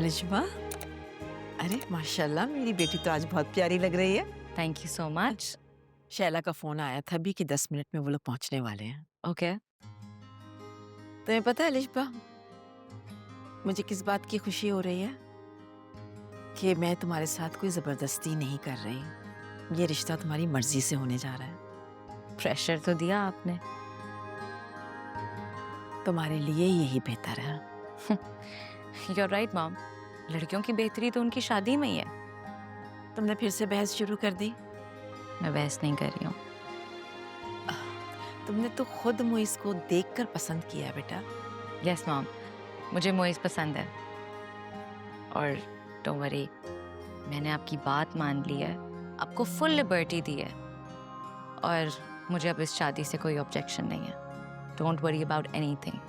अलिशबा, अरे माशाल्लाह मेरी बेटी तो आज बहुत प्यारी लग रही है। Thank you so much. Shaila का फोन आया था अभी कि 10 मिनट में वो लोग पहुंचने वाले हैं। ओके। तुम्हें पता है अलिशबा, मुझे किस बात की खुशी हो रही है कि मैं तुम्हारे साथ कोई जबरदस्ती नहीं कर रही। ये रिश्ता तुम्हारी मर्जी से होने जा रहा है। प्रेशर तो दिया आपने। तुम्हारे लिए यही बेहतर है। You're right, mom. लड़कियों की बेहतरी तो उनकी शादी में ही है। तुमने फिर से बहस शुरू कर दी। मैं बहस नहीं कर रही हूँ। तुमने तो खुद मुइस को देखकर पसंद किया है बेटा। यस मॉम, मुझे मोइस पसंद है। और डोंट वरी, मैंने आपकी बात मान ली है, आपको फुल लिबर्टी दी है, और मुझे अब इस शादी से कोई ऑब्जेक्शन नहीं है। Don't worry about anything.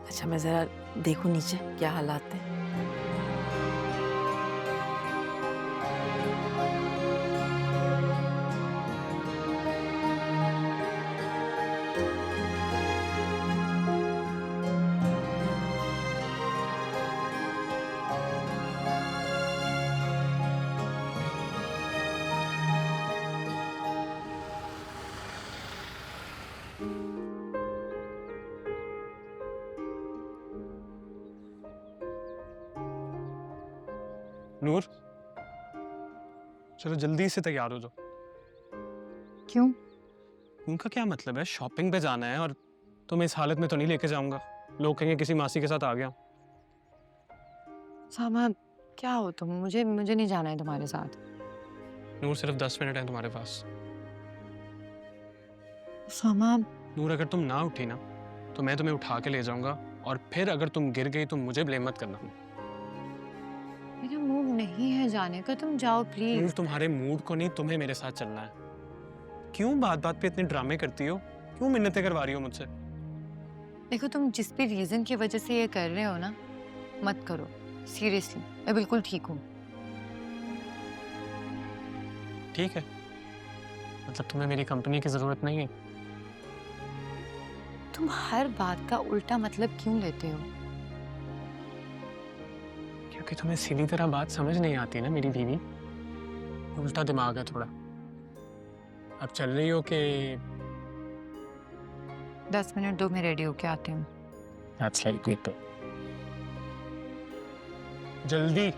अच्छा, मैं जरा देखूं नीचे क्या हालात हैं। नूर, चलो जल्दी से तैयार हो जाओ। क्यों? उनका क्या मतलब है? शॉपिंग पे जाना है और तुम्हें इस हालत में तो नहीं लेके जाऊंगा। लोग कहेंगे किसी मासी के साथ आ गया। सामा, क्या हो तुम? मुझे नहीं जाना है तुम्हारे साथ। नूर, सिर्फ 10 मिनट है तुम्हारे पास। सामा, नूर, अगर तुम ना उठी ना तो मैं तुम्हें उठा के ले जाऊंगा, और फिर अगर तुम गिर गई तो मुझे ब्लेम मत करना। मेरा मूड नहीं है जाने का, तुम जाओ नूर, प्लीज। तुम्हारे मूड को नहीं, तुम्हें मेरे साथ चलना है। क्यों बात बात पे इतने ड्रामे करती हो? क्यों मिन्नतें करवा रही हो मुझसे? देखो, तुम जिस भी रीजन की वजह से ये कर रहे हो ना, मत करो। सीरियसली, मैं बिल्कुल ठीक हूँ। ठीक है, मतलब तुम्हें मेरी कंपनी की जरूरत नहीं है? तुम हर बात का उल्टा मतलब क्यों लेते हो? क्योंकि तुम्हें सीधी तरह बात समझ नहीं आती ना मेरी बीवी। उल्टा दिमाग है थोड़ा। अब चल रही हो कि 10 मिनट दो, मैं रेडी होके आती हूँ। अच्छा तो जल्दी।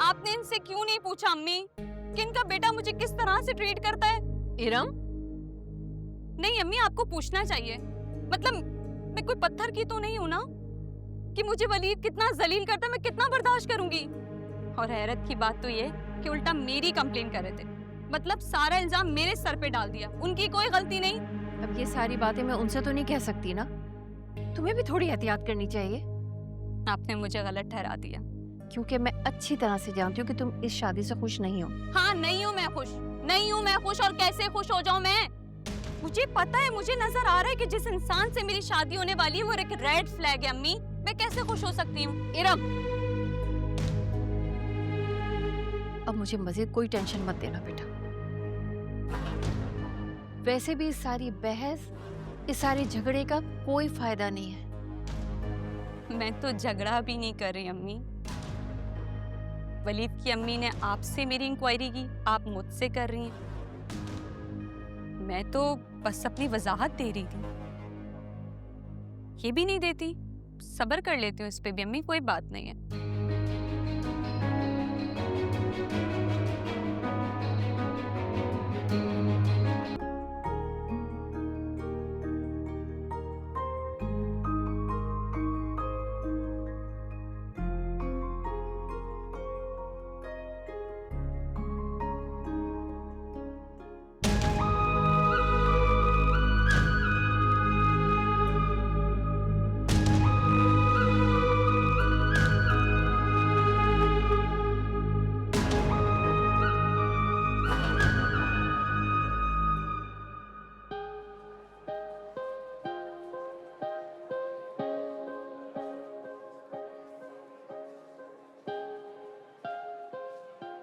आपने इनसे क्यों नहीं पूछा अम्मी कि इनका बेटा मुझे किस तरह से ट्रीट करता है? इरम, नहीं अम्मी, आपको पूछना चाहिए। मतलब मैं कोई पत्थर की तो नहीं हूं ना कि मुझे वलीद कितना जलील करता है मैं कितना बर्दाश्त करूंगी। और हैरत की बात तो ये कि उल्टा मेरी कंप्लेन कर रहे थे। मतलब सारा इल्जाम मेरे सर पे डाल दिया, उनकी कोई गलती नहीं। अब ये सारी बातें मैं उनसे तो नहीं कह सकती ना। तुम्हें भी थोड़ी एहतियात करनी चाहिए, आपने मुझे गलत ठहरा दिया। क्योंकि मैं अच्छी तरह से जानती हूँ कि तुम इस शादी से खुश नहीं हो। हाँ, नहीं हूँ मैं खुश, नहीं हूँ मैं खुश। और कैसे खुश हो जाऊं मैं? मुझे पता है, मुझे नजर आ रहा है कि जिस इंसान से मेरी शादी होने वाली है वो एक रेड फ्लैग है अम्मी। मैं कैसे खुश हो सकती हूँ? इरम, अब मुझे मजीद कोई टेंशन मत देना बेटा। वैसे भी इस सारी बहस, इस सारे झगड़े का कोई फायदा नहीं है। मैं तो झगड़ा भी नहीं कर रही अम्मी। वलीद की अम्मी ने आपसे मेरी इंक्वायरी की, आप मुझसे कर रही हैं। मैं तो बस अपनी वजाहत दे रही थी। ये भी नहीं देती, सब्र कर लेती हूँ इस पे भी अम्मी, कोई बात नहीं है।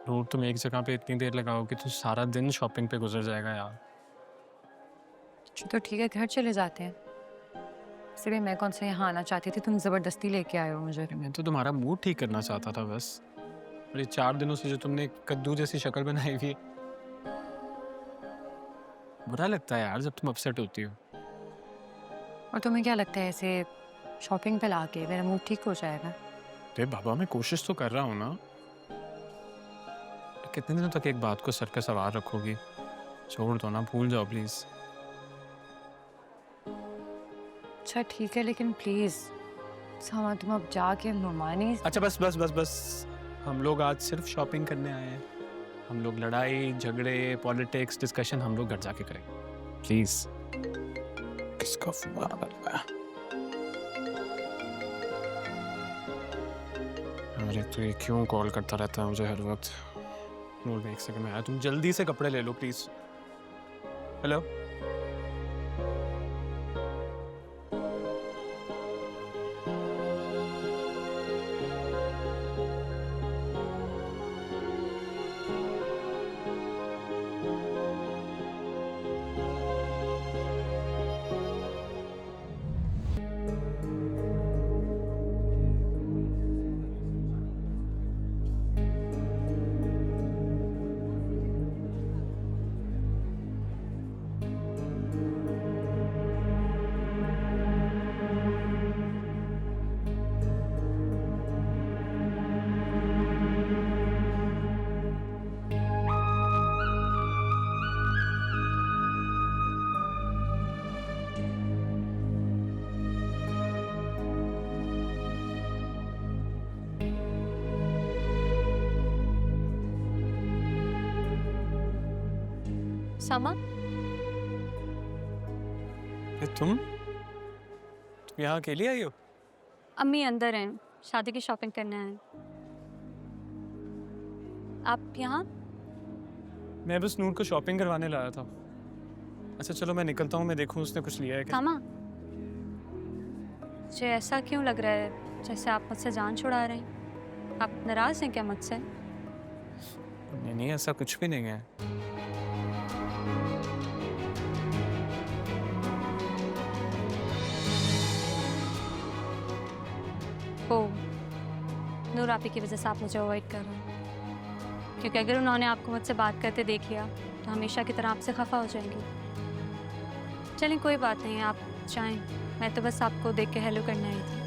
नूर, तुम एक जगह पे इतनी देर लगाओगे तो सारा दिन शॉपिंग पे गुजर जाएगा यार। तो ठीक है, घर चले जाते हैं। इसलिए मैं कौन सा यहाँ आना चाहती थी, तुम जबरदस्ती लेके आए हो मुझे। मैं तो तुम्हारा मूड ठीक करना चाहता था बस। और ये 4 दिनों से जो तुमने कद्दू जैसी शक्ल बनाई हुई है, बुरा लगता है यार जब तुम अपसेट होती हो। और तुम्हें क्या लगता है ऐसे शॉपिंग पे लाके मेरा मूड ठीक हो जाएगा? अरे बाबा, मैं कोशिश तो कर रहा हूँ ना। कितने दिनों तक एक बात को सर पे सवार रखोगी? छोड़ दो ना, भूल जाओ प्लीज। अच्छा ठीक है, लेकिन प्लीज सामा तुम अब जाके नुमानी। अच्छा बस बस बस बस, हम लोग आज सिर्फ शॉपिंग करने आए हैं। हम लोग लड़ाई झगड़े पॉलिटिक्स डिस्कशन हम लोग घर जाके करेंगे प्लीज। किसका फोन आ रहा है? अरे तो ये क्यों कॉल करता रहता है मुझे हर वक्त? बोल, 1 सेकंड में आया। तुम जल्दी से कपड़े ले लो प्लीज। हेलो, सामा, तुम यहाँ अकेली आई हो? अम्मी अंदर हैं, शादी की शॉपिंग करने आए हैं। आप यहाँ? मैं बस नूर को शॉपिंग करवाने लाया था। अच्छा चलो मैं निकलता हूँ, मैं देखूँ उसने कुछ लिया है क्या। सामा, मुझे ऐसा क्यों लग रहा है जैसे आप मुझसे जान छुड़ा रहे हैं? आप नाराज हैं क्या मुझसे? नहीं नहीं, ऐसा कुछ भी नहीं है। ओ, नूर आपी की वजह से आप मुझे अवॉइड कर रहे हैं, क्योंकि अगर उन्होंने आपको मुझसे बात करते देख लिया तो हमेशा की तरह आपसे खफा हो जाएंगी। चलें कोई बात नहीं, आप जाएं, मैं तो बस आपको देख के हेलो करने आई थी।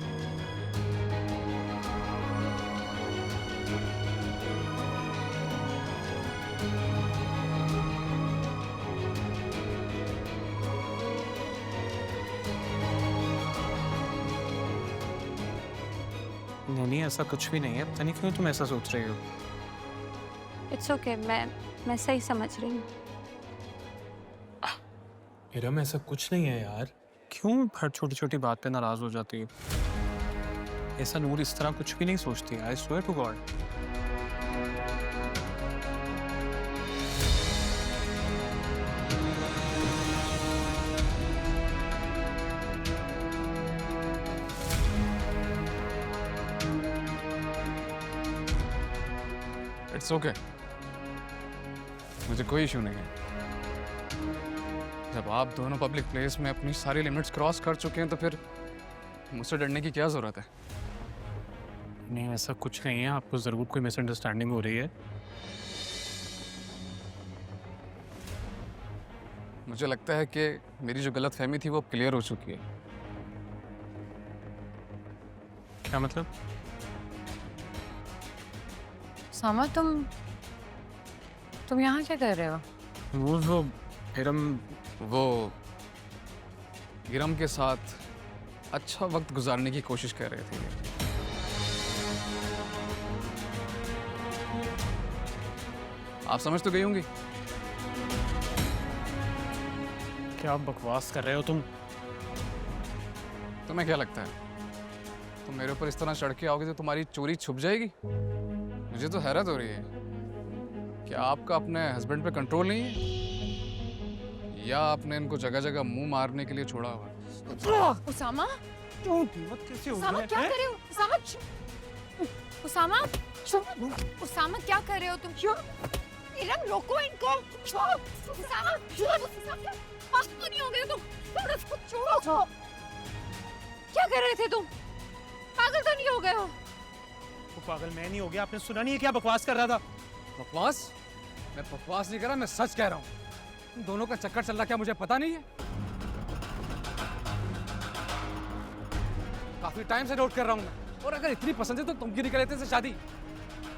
नहीं नहीं, ऐसा कुछ भी नहीं है। पता नहीं क्यों तुम ऐसा सोच रही हो। इट्स ओके, मैं सही समझ रही हूँ। इरम, ऐसा कुछ नहीं है यार। क्यों हर छोटी छोटी बात पे नाराज हो जाती है? ऐसा नूर इस तरह कुछ भी नहीं सोचती। I swear to God. It's okay, मुझे कोई इशू नहीं है। जब आप दोनों पब्लिक प्लेस में अपनी सारी लिमिट्स क्रॉस कर चुके हैं तो फिर मुझसे डरने की क्या ज़रूरत है? नहीं ऐसा कुछ नहीं है, आपको ज़रूर कोई मिसअंडरस्टैंडिंग हो रही है। मुझे लगता है कि मेरी जो गलतफहमी थी वो अब क्लियर हो चुकी है। क्या मतलब? सामा तुम यहाँ क्या कर रहे हो? वो इरम, वो इरम के साथ अच्छा वक्त गुजारने की कोशिश कर रहे थे। आप समझ तो गई होंगी। क्या बकवास कर रहे हो तुम? तुम्हें क्या लगता है तुम मेरे ऊपर इस तरह चढ़ के आओगे तो तुम्हारी चोरी छुप जाएगी? मुझे तो हैरत हो रही है, क्या आपका अपने हस्बैंड पे कंट्रोल नहीं है या आपने इनको जगह जगह मुंह मारने के लिए छोड़ा हुआ है? उसामा, कैसे हो उसामा गया क्या है? कर रहे हो? उसामा, उसामा, उसामा क्या कर रहे हो तुम? इरम रोको इनको, छोड़ो। उसामा, छोड़ो। पागल तो नहीं हो गए तुम? छोड़ो। क्या कर रहे थे तुम? पागल तो नहीं हो गए हो? वो पागल मैं नहीं हो गया, आपने सुना नहीं है क्या बकवास कर रहा था? बकवास? मैं बकवास नहीं कर रहा, मैं सच कह रहा हूँ। तुम दोनों का चक्कर चल रहा क्या मुझे पता नहीं है? काफी टाइम से नोट कर रहा हूँ मैं। और अगर इतनी पसंद है तो तुम क्यों नहीं कर लेते इससे शादी?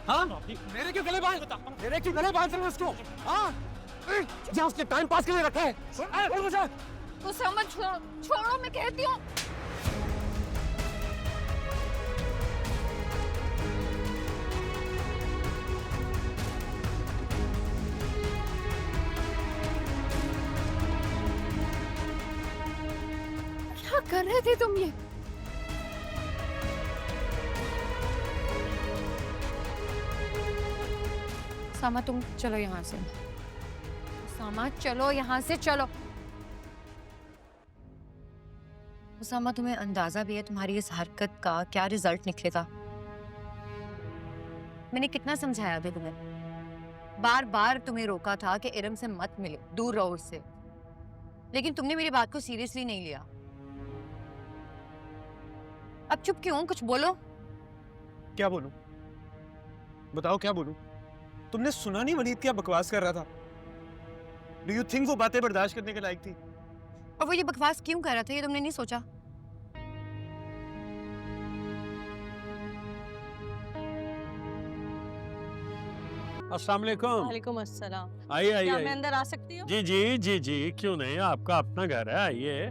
हाँ? मेरे क्यों गले बांध रहे हो उसको? हाँ? या उसके टाइम पास के लिए रखा है? मुझे उसामा छोड़ो, मैं कहती हूँ। क्या कर रहे थे तुम ये? उसामा तुम चलो यहाँ से। उसामा चलो यहाँ से, चलो। उसामा, तुम्हें अंदाजा भी है तुम्हारी इस हरकत का क्या रिजल्ट निकलेगा? मैंने कितना समझाया अभी तुम्हें, बार बार तुम्हें रोका था कि इरम से मत मिलो, दूर रहो उससे, लेकिन तुमने मेरी बात को सीरियसली नहीं लिया। अब चुप क्यों? कुछ बोलो। क्या बोलूं? बताओ क्या बोलूं? तुमने सुना नहीं वलीद क्या बकवास कर रहा था? डू यू थिंक वो बातें बर्दाश्त करने के लायक थी? और वो ये बकवास क्यों कर रहा था ये तुमने नहीं सोचा? अस्सलाम वालेकुम। वालेकुम अस्सलाम। आइए आइए क्या मैं आइए। अंदर आ सकती हूँ? जी जी जी जी, क्यों नहीं, आपका अपना घर है, आइए।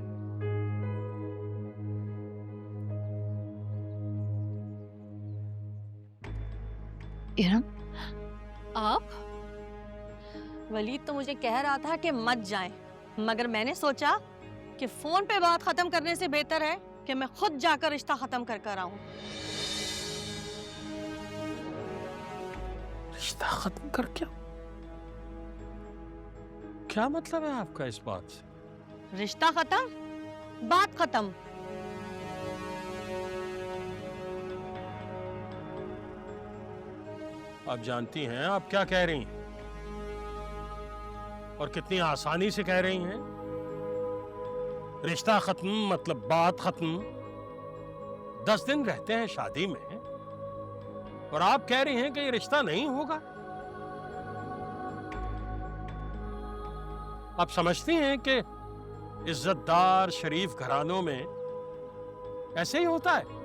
इरम, आप? वलीद तो मुझे कह रहा था कि मत जाएं, मगर मैंने सोचा कि फोन पे बात खत्म करने से बेहतर है कि मैं खुद जाकर रिश्ता खत्म कर कर आऊं। रिश्ता खत्म कर क्या? क्या मतलब है आपका इस बात से? रिश्ता खत्म, बात खत्म। आप जानती हैं आप क्या कह रही हैं और कितनी आसानी से कह रही हैं। रिश्ता खत्म मतलब बात खत्म। 10 दिन रहते हैं शादी में और आप कह रही हैं कि ये रिश्ता नहीं होगा। आप समझती हैं कि इज्जतदार शरीफ घरानों में ऐसे ही होता है।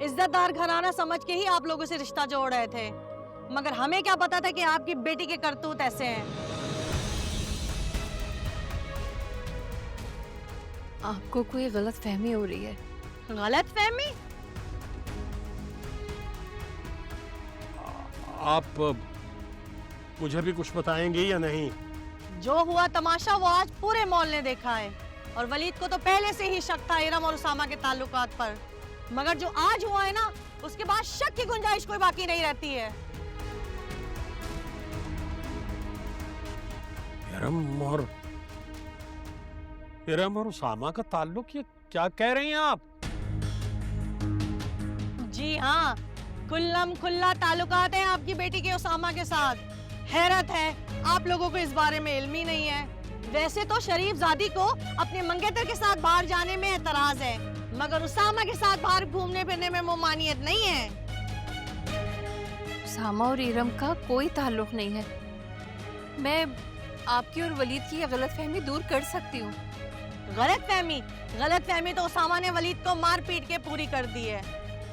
इज्जतदार घराना समझ के ही आप लोगों से रिश्ता जोड़ रहे थे, मगर हमें क्या पता था कि आपकी बेटी के करतूत ऐसे हैं। आपको कोई गलत फहमी हो रही है। गलत फहमी? आप मुझे भी कुछ बताएंगे या नहीं? जो हुआ तमाशा वो आज पूरे मॉल ने देखा है, और वलीद को तो पहले से ही शक था इरम और उसामा के ताल्लुकात पर, मगर जो आज हुआ है ना, उसके बाद शक की गुंजाइश कोई बाकी नहीं रहती है। इरम और उसामा का ताल्लुक, ये क्या कह रही हैं आप? जी हाँ, खुल्लम खुल्ला ताल्लुकात हैं आपकी बेटी के उसामा के साथ। हैरत है आप लोगों को इस बारे में इल्म ही नहीं है। वैसे तो शरीफ जादी को अपने मंगेतर के साथ बाहर जाने में एतराज है, मगर उसामा के साथ बाहर घूमने फिरने में ममानियत नहीं है। उसामा और इरम का कोई ताल्लुक नहीं है। मैं आपकी और वलीद की ये गलतफहमी दूर कर सकती हूँ। गलतफहमी तो उसामा ने वलीद को मार पीट के पूरी कर दी है।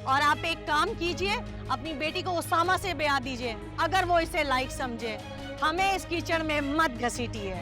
और आप एक काम कीजिए, अपनी बेटी को उसामा से ब्याह दीजिए, अगर वो इसे लायक समझे। हमें इस कीचड़ में मत घसीटिए।